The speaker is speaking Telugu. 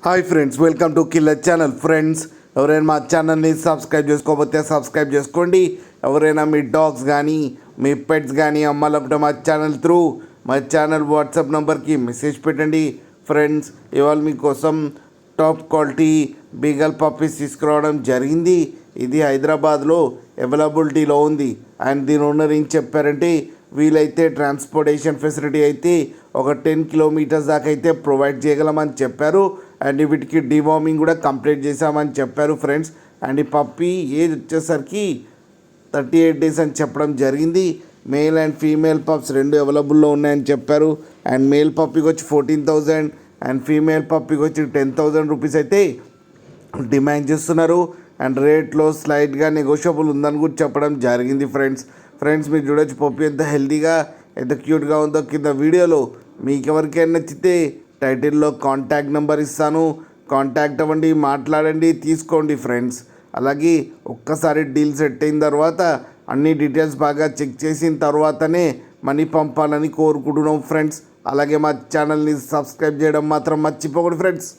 Hi friends, welcome to killer channel. Friends, ఎవరైనా మా ఛానల్ని సబ్స్క్రైబ్ చేసుకోకపోతే సబ్స్క్రైబ్ చేసుకోండి. ఎవరైనా మీ డాగ్స్ కానీ మీ పెట్స్ కానీ అమ్మాలనుకుంటే మా ఛానల్ వాట్సాప్ నెంబర్కి మెసేజ్ పెట్టండి. ఫ్రెండ్స్, ఇవాళ మీకోసం టాప్ క్వాలిటీ బీగల్ పప్పీస్ తీసుకురావడం జరిగింది. ఇది హైదరాబాద్లో అవైలబిలిటీలో ఉంది. అండ్ దీని ఓనర్ ఏం చెప్పారంటే, వీలైతే ట్రాన్స్పోర్టేషన్ ఫెసిలిటీ అయితే ఒక 10 కిలోమీటర్స్ దాకా అయితే ప్రొవైడ్ చేయగలమని చెప్పారు. అండ్ వీటికి డివార్మింగ్ కూడా కంప్లీట్ చేసామని చెప్పారు ఫ్రెండ్స్. అండ్ ఈ పప్పీ ఏజ్ వచ్చేసరికి 38 డేస్ అని చెప్పడం జరిగింది. మేల్ అండ్ ఫీమేల్ పప్స్ రెండు అవైలబుల్లో ఉన్నాయని చెప్పారు. అండ్ మేల్ పప్పీకి వచ్చి 14,000 అండ్ ఫీమేల్ పప్పీకి వచ్చి 10,000 రూపీస్ అయితే డిమాండ్ చేస్తున్నారు. అండ్ రేట్లో స్లైట్గా నెగోషియబుల్ ఉందని కూడా చెప్పడం జరిగింది ఫ్రెండ్స్ మీరు చూడొచ్చు పప్పీ ఎంత హెల్తీగా ఎంత క్యూట్గా ఉందో. కింద వీడియోలో మీకు ఎవరికైనా నచ్చితే టైటిల్లో కాంటాక్ట్ నెంబర్ ఇస్తాను, కాంటాక్ట్ అవ్వండి, మాట్లాడండి, తీసుకోండి ఫ్రెండ్స్. అలాగే ఒక్కసారి డీల్ సెట్ అయిన తర్వాత అన్ని డీటెయిల్స్ బాగా చెక్ చేసిన తర్వాతనే మనీ పంపాలని కోరుకుంటున్నాం ఫ్రెండ్స్. అలాగే మా ఛానల్ని సబ్స్క్రైబ్ చేయడం మాత్రం మర్చిపోకూడదు ఫ్రెండ్స్.